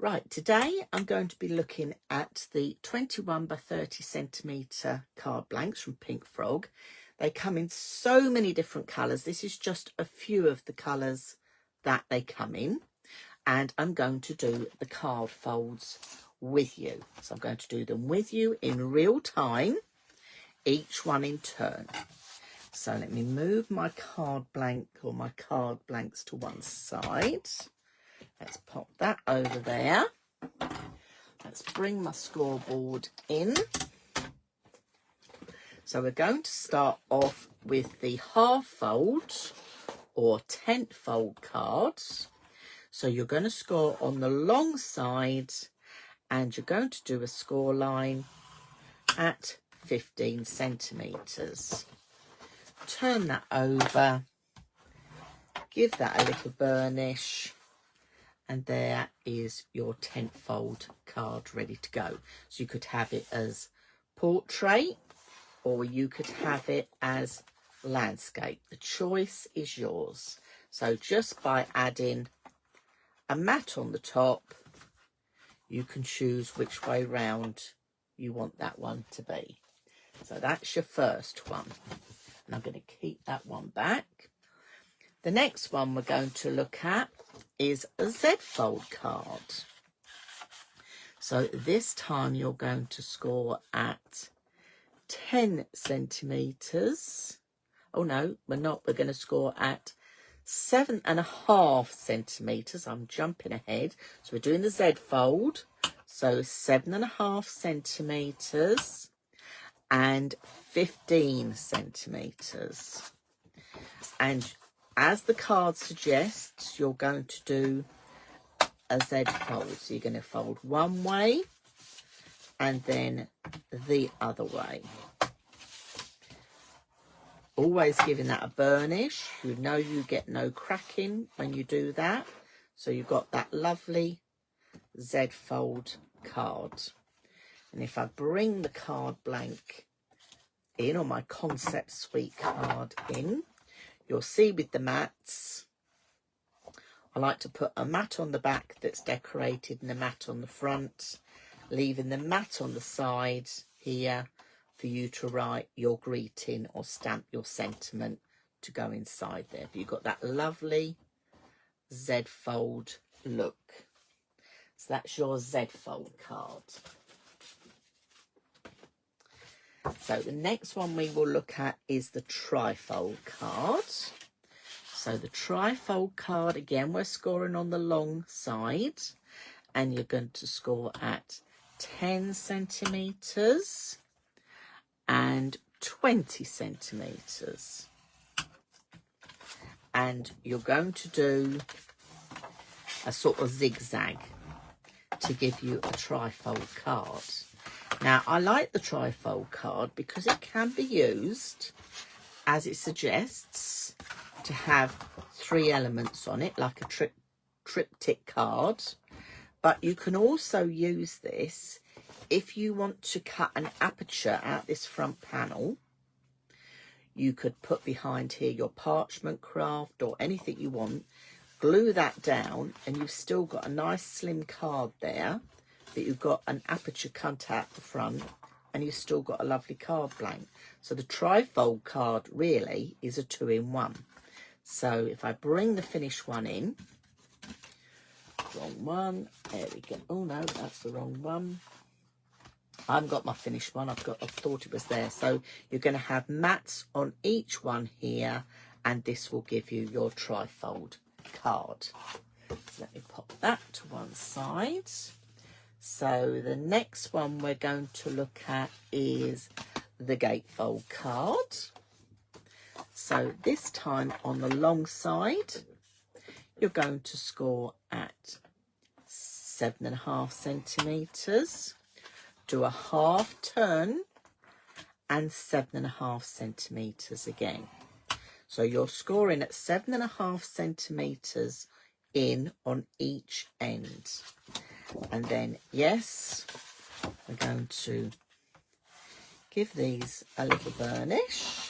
Right, today I'm going to be looking at the 21 by 30 centimetre card blanks from Pink Frog. They come in so many different colours. This is just a few of the colours that they come in. And I'm going to do the card folds with you. So I'm going to do them with you in real time, each one in turn. So let me move my card blank or my card blanks to one side. Let's pop that over there. Let's bring my scoreboard in. So we're going to start off with the half fold or 10th fold cards. So you're going to score on the long side and you're going to do a score line at 15 centimetres. Turn that over, give that a little burnish, and there is your 10th fold card ready to go. So you could have it as portrait or you could have it as landscape. The choice is yours. So just by adding a mat on the top, you can choose which way round you want that one to be. So that's your first one. And I'm going to keep that one back. The next one we're going to look at is a Z fold card. So this time you're going to score at 10 centimetres. Oh no, we're not. We're going to score at 7.5 centimetres. I'm jumping ahead. So we're doing the Z fold. So 7.5 centimetres and 15 centimetres. And as the card suggests, you're going to do a Z fold. So you're going to fold one way and then the other way. Always giving that a burnish. You know you get no cracking when you do that. So you've got that lovely Z fold card. And if I bring the card blank in, or my concept suite card in, you'll see with the mats, I like to put a mat on the back that's decorated and a mat on the front, leaving the mat on the side here for you to write your greeting or stamp your sentiment to go inside there. But you've got that lovely Z fold look. So that's your Z fold card. So the next one we will look at is the trifold card. So the trifold card, again, we're scoring on the long side, and you're going to score at 10 centimetres and 20 centimetres. And you're going to do a sort of zigzag to give you a trifold card. Now, I like the trifold card because it can be used, as it suggests, to have 3 elements on it, like a triptych card. But you can also use this if you want to cut an aperture out this front panel. You could put behind here your parchment craft or anything you want, glue that down, and you've still got a nice slim card there, that you've got an aperture cut out the front, and you've still got a lovely card blank. So the trifold card really is a 2-in-1. So if I bring the finished one in, wrong one, there we go. Oh no, that's the wrong one. I haven't got my finished one. I thought it was there. So you're going to have mats on each one here, and this will give you your trifold card. So let me pop that to one side. So the next one we're going to look at is the gatefold card. So this time on the long side, you're going to score at 7.5 centimetres, do a half turn, and 7.5 centimetres again. So you're scoring at 7.5 centimetres in on each end. And then, yes, we're going to give these a little burnish.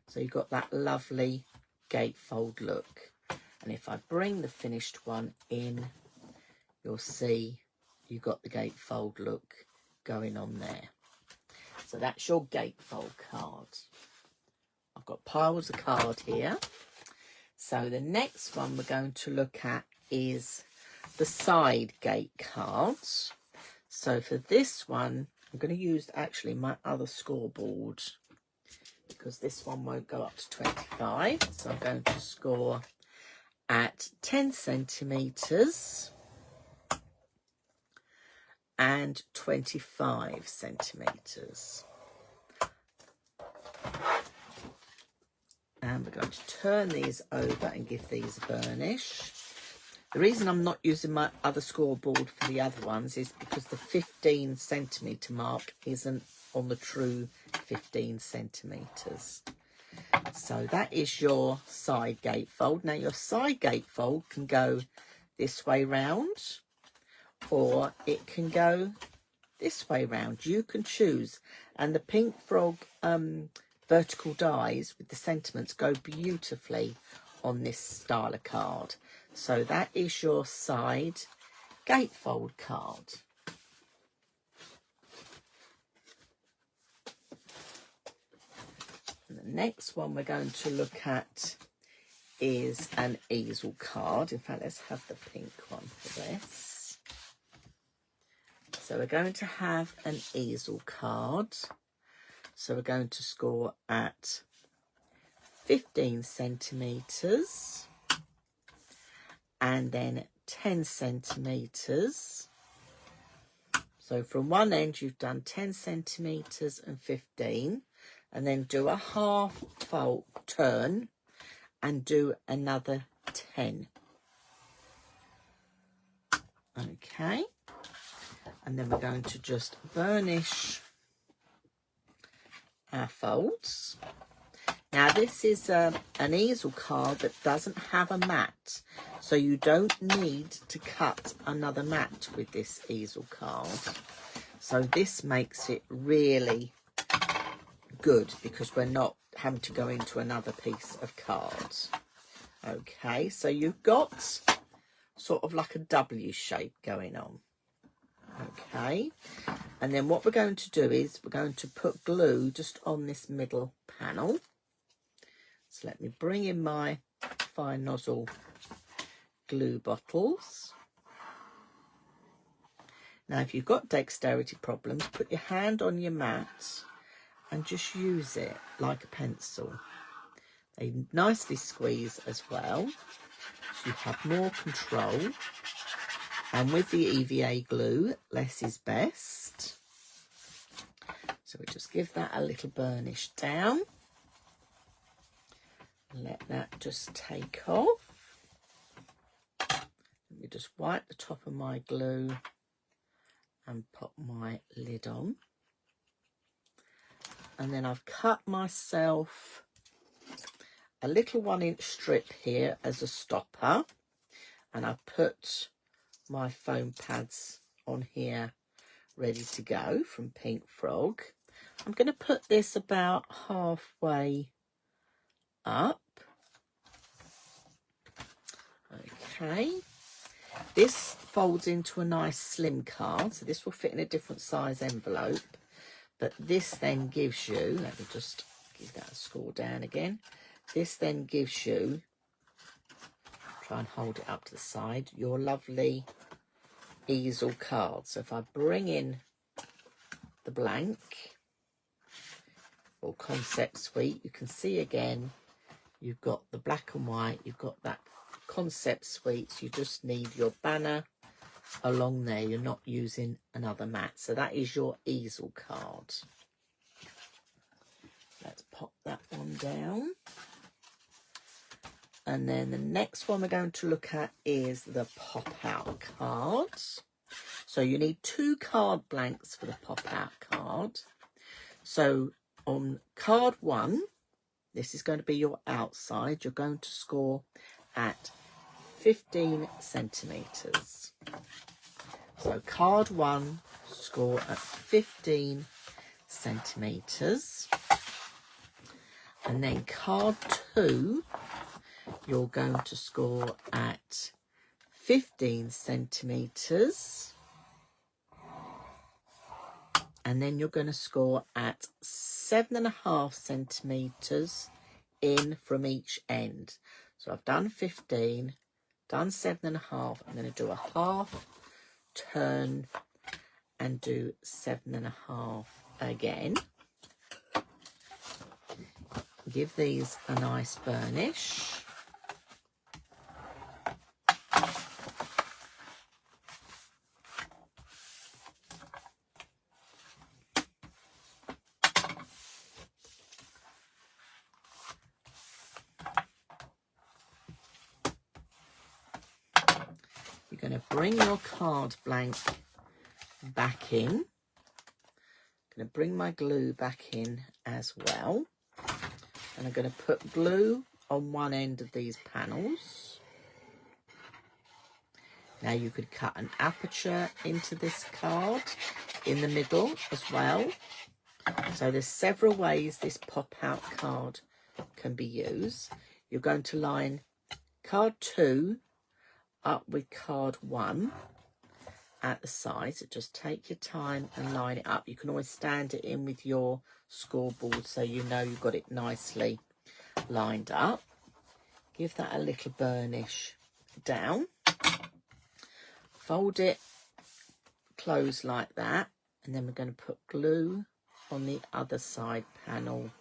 So you've got that lovely gatefold look. And if I bring the finished one in, you'll see you've got the gatefold look going on there. So that's your gatefold card. I've got piles of card here. So the next one we're going to look at is the side gate cards. So for this one, I'm going to use actually my other scoreboard, because this one won't go up to 25. So I'm going to score at 10 centimetres and 25 centimetres. And we're going to turn these over and give these a burnish. The reason I'm not using my other scoreboard for the other ones is because the 15 centimetre mark isn't on the true 15 centimetres. So that is your side gatefold. Now your side gatefold can go this way round, or it can go this way round. You can choose. And the Pink Frog vertical dies with the sentiments go beautifully on this style of card. So that is your side gatefold card. And the next one we're going to look at is an easel card. In fact, let's have the pink one for this. So we're going to have an easel card. So we're going to score at 15 centimetres and then 10 centimetres. So from one end you've done 10 centimetres and 15, and then do a half fold turn and do another 10. Okay, and then we're going to just burnish our folds. Now this is an easel card that doesn't have a mat, so you don't need to cut another mat with this easel card. So this makes it really good, because we're not having to go into another piece of cards. Okay, so you've got sort of like a W shape going on. Okay, and then what we're going to do is we're going to put glue just on this middle panel. So let me bring in my fine nozzle glue bottles. Now if you've got dexterity problems, put your hand on your mat and just use it like a pencil. They nicely squeeze as well, so you have more control. And with the EVA glue, less is best. So we just give that a little burnish down. Let that just take off. Let me just wipe the top of my glue and pop my lid on. And then I've cut myself a little 1-inch strip here as a stopper. And I've put my foam pads on here ready to go from Pink Frog. I'm going to put this about halfway up. Okay, this folds into a nice slim card, so this will fit in a different size envelope, but this then gives you, let me just give that a score down again, this then gives you, try and hold it up to the side, your lovely easel card. So if I bring in the blank or concept suite, you can see again you've got the black and white, you've got that concept suites, you just need your banner along there, you're not using another mat. So that is your easel card. Let's pop that one down. And then the next one we're going to look at is the pop-out cards. So you need 2 card blanks for the pop-out card. So on card 1, this is going to be your outside. You're going to score at 15 centimetres. So card 1, score at 15 centimetres. And then card 2, you're going to score at 15 centimetres, and then you're going to score at 7.5 centimetres in from each end. So I've done 15, done 7.5. I'm going to do a half turn and do 7.5 again. Give these a nice burnish. You're going to bring your card blank back in. I'm going to bring my glue back in as well. And I'm going to put glue on one end of these panels. Now you could cut an aperture into this card in the middle as well. So there's several ways this pop-out card can be used. You're going to line card 2 up with card 1 at the side. So just take your time and line it up. You can always stand it in with your scoreboard so you know you've got it nicely lined up. Give that a little burnish down. Fold it close like that, and then we're going to put glue on the other side panel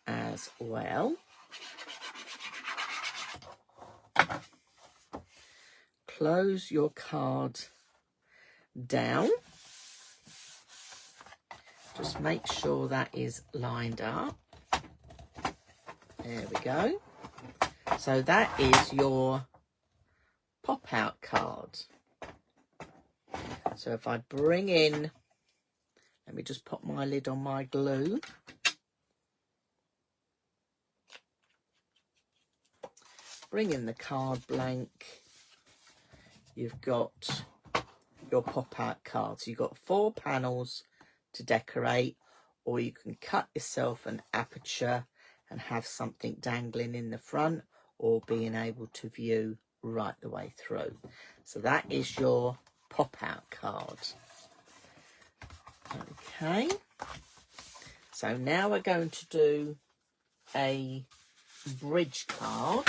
as well. Close your card down. Just make sure that is lined up. There we go. So that is your pop-out card. So if I bring in, let me just put my lid on my glue. Bring in the card blank. You've got your pop-out cards. You've got 4 panels to decorate, or you can cut yourself an aperture and have something dangling in the front, or being able to view right the way through. So that is your pop-out card. Okay, so now we're going to do a bridge card.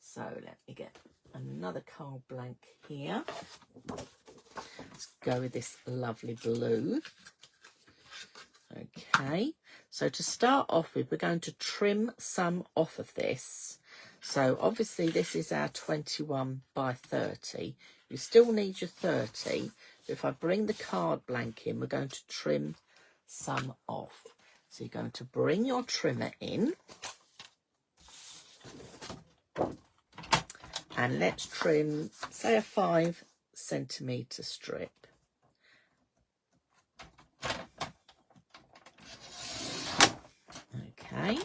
So let me get another card blank here. Let's go with this lovely blue. Okay, so to start off with, we're going to trim some off of this. So obviously this is our 21 by 30. You still need your 30. If I bring the card blank in, we're going to trim some off. So you're going to bring your trimmer in. And let's trim, say, a 5 centimetre strip. Okay,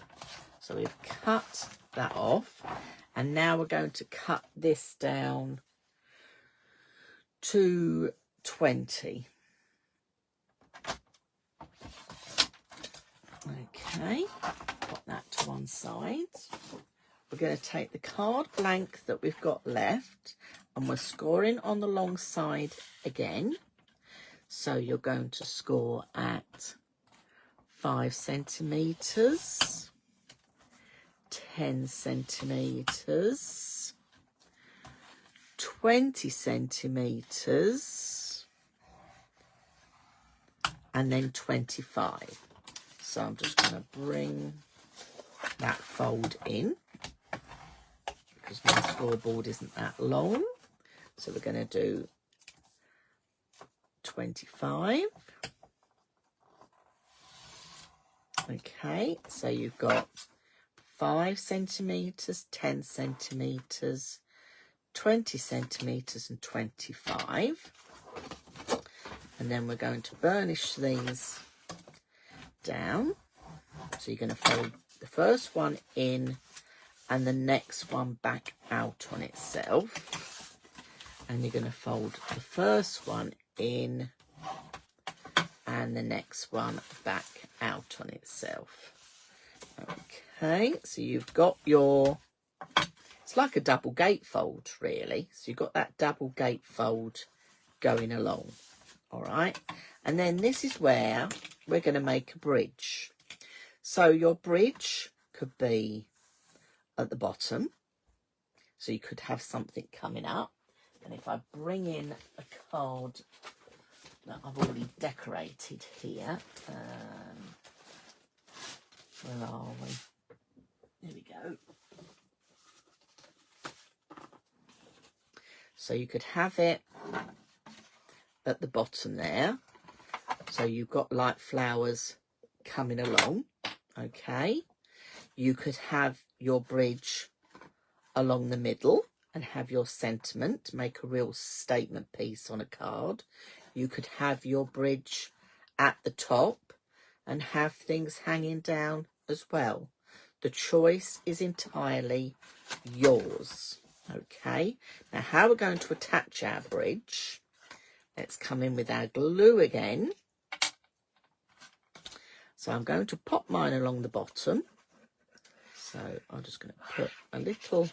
so we've cut that off, and now we're going to cut this down to 20. Okay, put that to one side. We're going to take the card blank that we've got left, and we're scoring on the long side again. So you're going to score at 5 centimetres, 10 centimetres, 20 centimetres, and then 25. So I'm just going to bring that fold in because my scoreboard isn't that long. So we're going to do 25. Okay, so you've got 5 centimetres, 10 centimetres, 20 centimetres and 25. And then we're going to burnish these down. So you're going to fold the first one in and the next one back out on itself. And you're going to fold the first one in and the next one back out on itself. Okay, so you've got your It's like a double gatefold, really. So you've got that double gatefold going along. All right. And then this is where we're going to make a bridge. So your bridge could be at the bottom. So you could have something coming up. And if I bring in a card that I've already decorated here. Where are we? There we go. So you could have it at the bottom there. So you've got like flowers coming along. Okay. You could have your bridge along the middle and have your sentiment, make a real statement piece on a card. You could have your bridge at the top and have things hanging down as well. The choice is entirely yours. Okay, now how we're going to attach our bridge, let's come in with our glue again. So I'm going to pop mine along the bottom. So I'm just going to put a little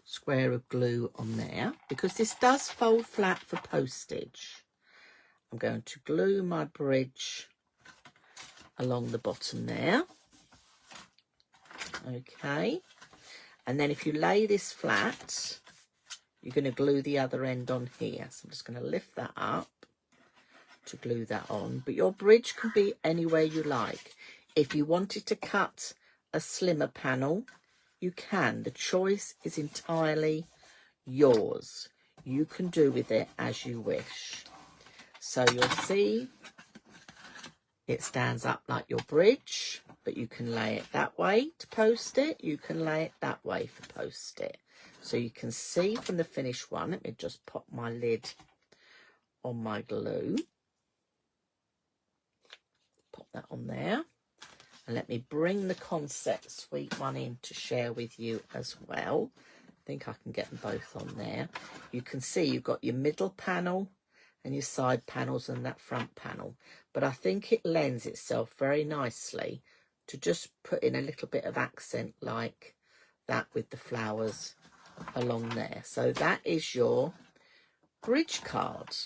square of glue on there because this does fold flat for postage. I'm going to glue my bridge along the bottom there. Okay, and then if you lay this flat, you're going to glue the other end on here. So I'm just going to lift that up to glue that on. But your bridge can be anywhere you like. If you wanted to cut a slimmer panel, you can. The choice is entirely yours. You can do with it as you wish. So you'll see it stands up like your bridge, but you can lay it that way to post it. You can lay it that way for post it. So you can see from the finished one, let me just pop my lid on my glue. Pop that on there. And let me bring the Concept Suite one in to share with you as well. I think I can get them both on there. You can see you've got your middle panel and your side panels and that front panel. But I think it lends itself very nicely to just put in a little bit of accent like that with the flowers along there. So that is your bridge card.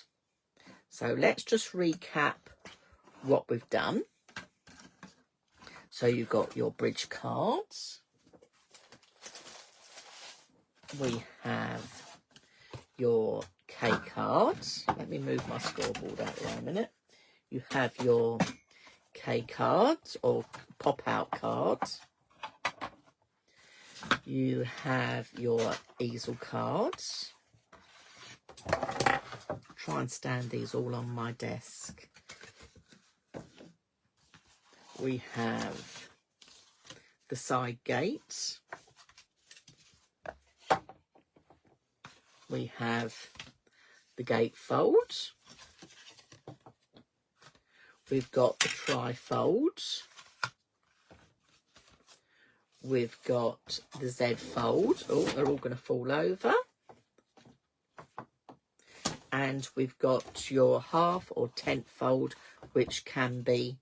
So let's just recap what we've done. So you've got your bridge cards. We have your K cards. Let me move my scoreboard out there a minute. You have your K cards or pop-out cards. You have your easel cards. Try and stand these all on my desk. We have the side gates. We have the gatefold. We've got the trifold. We've got the Z fold. Oh, they're all going to fall over. And we've got your half or tenth fold, which can be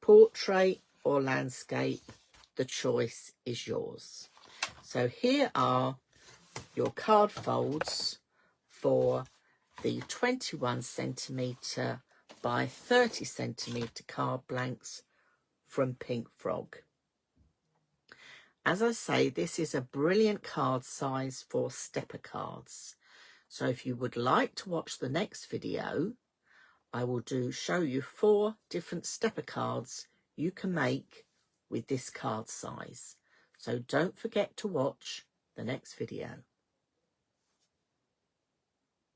portrait or landscape. The choice is yours. So here are your card folds for the 21 centimetre by 30 centimetre card blanks from Pink Frog. As I say, this is a brilliant card size for stepper cards. So if you would like to watch the next video, I will show you 4 different stepper cards you can make with this card size. So don't forget to watch the next video.